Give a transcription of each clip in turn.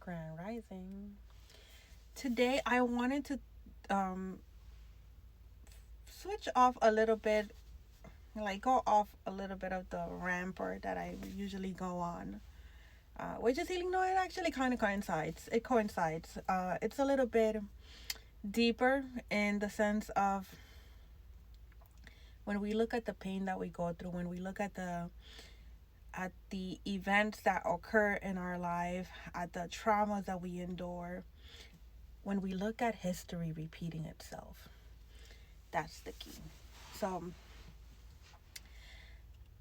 Grand Rising. Today I wanted to um, switch off a little bit, like go off a little bit of the rampart that I usually go on. Which is healing. No, it actually kind of coincides. It coincides. It's a little bit deeper in the sense of when we look at the pain that we go through, when we look at the events that occur in our life, at the traumas that we endure, when we look at history repeating itself, that's the key. So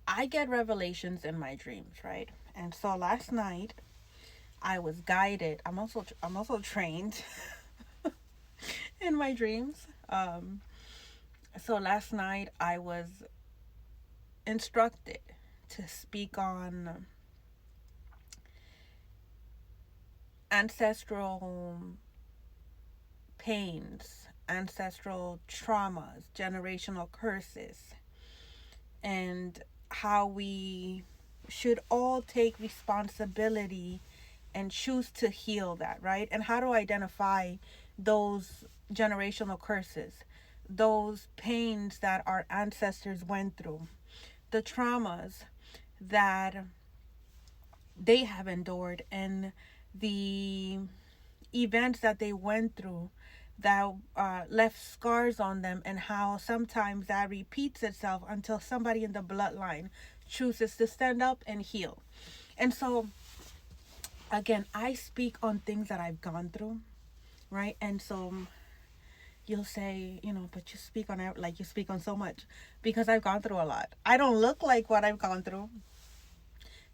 I get revelations in my dreams, right? And so last night I was guided. I'm also trained in my dreams. So last night I was instructed to speak on ancestral pains, ancestral traumas, generational curses, and how we should all take responsibility and choose to heal that, right? And how to identify those generational curses, those pains that our ancestors went through, the traumas that they have endured, and the events that they went through that left scars on them, and how sometimes that repeats itself until somebody in the bloodline chooses to stand up and heal. And so, again, I speak on things that I've gone through, right? And so you'll say, but you speak on it like you speak on so much, because I've gone through a lot. I don't look like what I've gone through.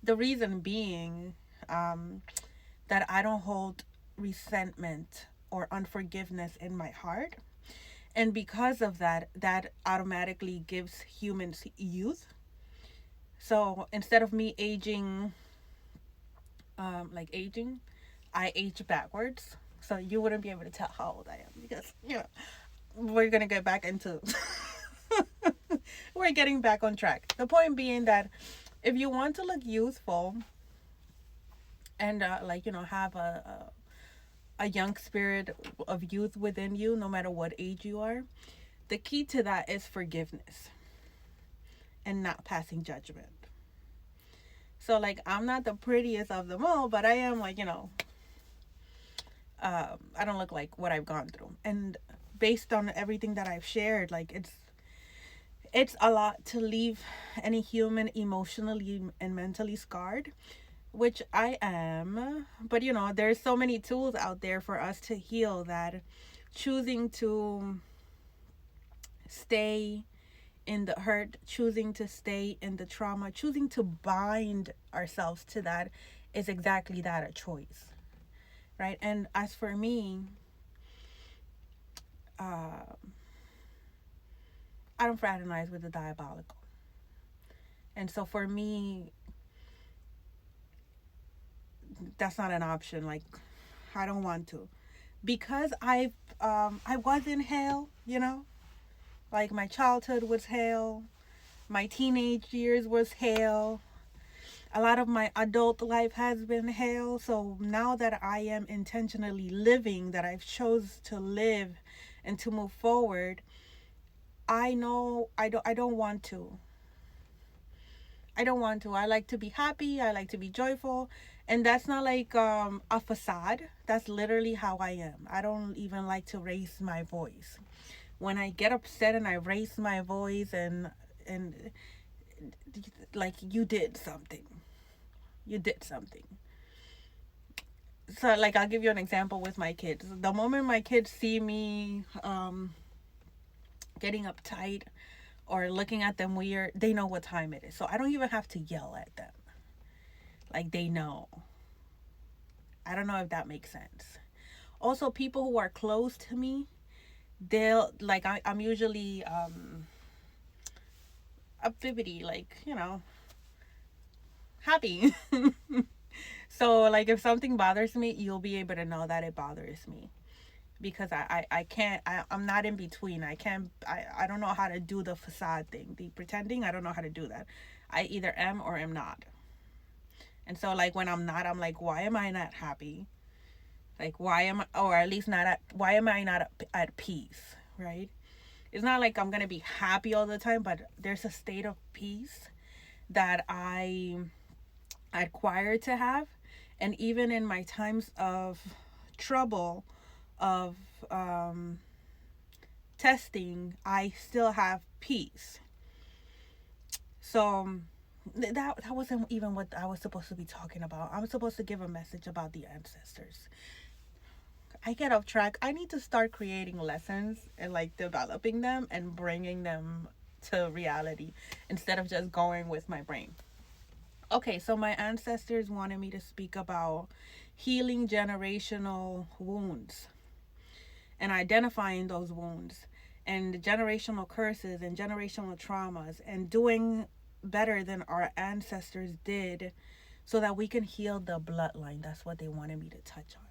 The reason being that I don't hold resentment or unforgiveness in my heart. And because of that, that automatically gives humans youth. So instead of me aging, aging, I age backwards. So you wouldn't be able to tell how old I am, because, we're going to get back into, we're getting back on track. The point being that if you want to look youthful and, have a young spirit of youth within you, no matter what age you are, the key to that is forgiveness and not passing judgment. So, I'm not the prettiest of them all, but I am, I don't look like what I've gone through. And based on everything that I've shared, it's a lot to leave any human emotionally and mentally scarred, which I am. But there's so many tools out there for us to heal, that choosing to stay in the hurt, choosing to stay in the trauma, choosing to bind ourselves to that is exactly that, a choice, right? And as for me, uh, I don't fraternize with the diabolical. And so for me, that's not an option. I don't want to, because I was in hell. My childhood was hell. My teenage years was hell. A lot of my adult life has been hell. So now that I am intentionally living, that I've chose to live and to move forward, I know I don't want to. I don't want to. I like to be happy. I like to be joyful. And that's not a facade. That's literally how I am. I don't even like to raise my voice. When I get upset and I raise my voice, and you did something. You did something. So I'll give you an example with my kids. The moment my kids see me getting uptight or looking at them weird, they know what time it is. So I don't even have to yell at them. They know. I don't know if that makes sense. Also, people who are close to me, they'll I'm usually upbibbity, happy. So if something bothers me, you'll be able to know that it bothers me, because I can't, I'm not in between. I don't know how to do the facade thing, the pretending. I don't know how to do that. I either am or am not. And so when I'm not, I'm like, why am I not happy? Like, why am I, or at least not at, why am I not at peace, right? It's not like I'm going to be happy all the time, but there's a state of peace that I acquired to have. And even in my times of trouble, of um, testing, I still have peace. So that wasn't even what I was supposed to be talking about. I'm supposed to give a message about the ancestors. I get off track. I need to start creating lessons and like developing them and bringing them to reality instead of just going with my brain. Okay, so my ancestors wanted me to speak about healing generational wounds and identifying those wounds and generational curses and generational traumas and doing better than our ancestors did so that we can heal the bloodline. That's what they wanted me to touch on.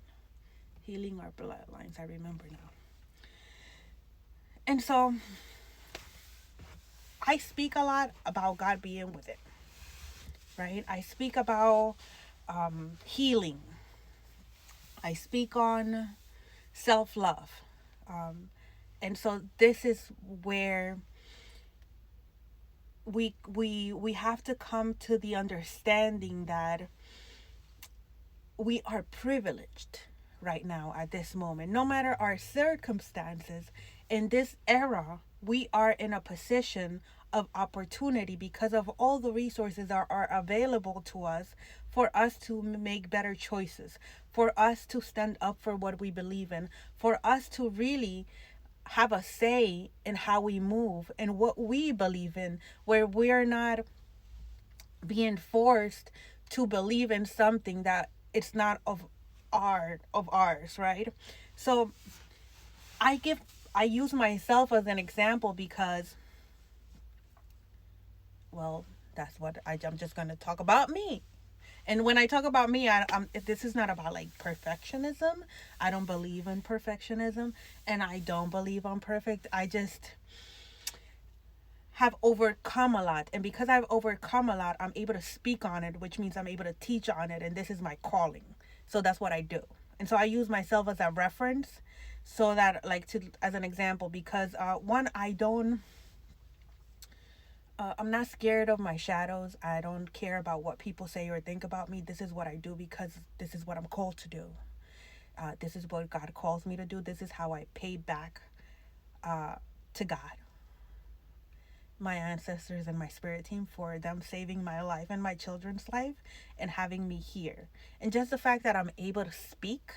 Healing our bloodlines. I remember now. And so I speak a lot about God being with it, right? I speak about healing. I speak on self love. And so this is where we have to come to the understanding that we are privileged right now at this moment. No matter our circumstances, in this era, we are in a position of opportunity because of all the resources that are available to us for us to make better choices, for us to stand up for what we believe in, for us to really have a say in how we move and what we believe in, where we're not being forced to believe in something that it's not of ours, right? So I give I use myself as an example because, well, that's what I'm just going to talk about me. And when I talk about me, this is not about like perfectionism. I don't believe in perfectionism, and I don't believe I'm perfect. I just have overcome a lot, and because I've overcome a lot, I'm able to speak on it, which means I'm able to teach on it, and this is my calling. So that's what I do. And so I use myself as a reference, so that like to as an example, because one, I'm not scared of my shadows. I don't care about what people say or think about me. This is what I do because this is what I'm called to do. This is what God calls me to do. This is how I pay back to God, my ancestors, and my spirit team for them saving my life and my children's life and having me here. And just the fact that I'm able to speak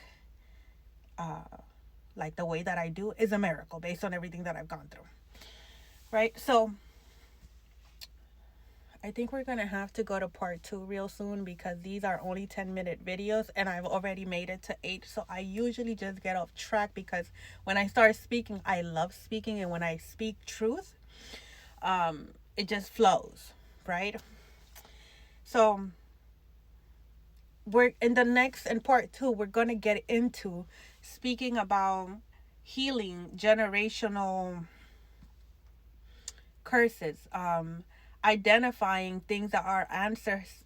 like the way that I do is a miracle based on everything that I've gone through. Right? So I think we're going to have to go to part 2 real soon because these are only 10-minute videos and I've already made it to 8. So I usually just get off track because when I start speaking, I love speaking. And when I speak truth, it just flows, right? So we're in part 2, we're going to get into speaking about healing generational curses, identifying things that our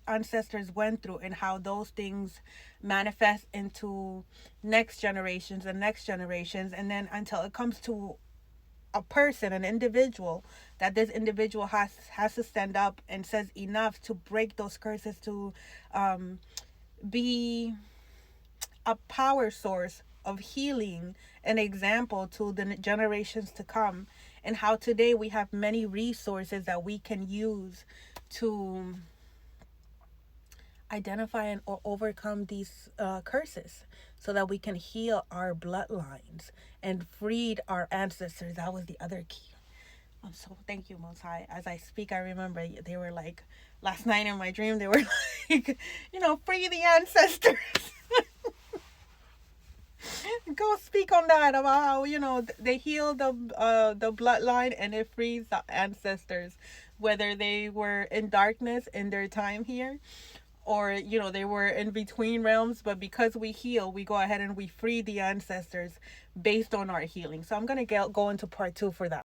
ancestors went through and how those things manifest into next generations and next generations, and then until it comes to a person, an individual, that this individual has to stand up and says enough to break those curses, to be a power source of healing, an example to the generations to come, and how today we have many resources that we can use to identify and or overcome these curses so that we can heal our bloodlines and freed our ancestors. That was the other key. So thank you, Most High. As I speak, I remember they were like, last night in my dream, they were like, free the ancestors. Go speak on that about how they heal the bloodline and it frees the ancestors, whether they were in darkness in their time here, or they were in between realms. But because we heal, we go ahead and we free the ancestors based on our healing. So I'm gonna go into part 2 for that.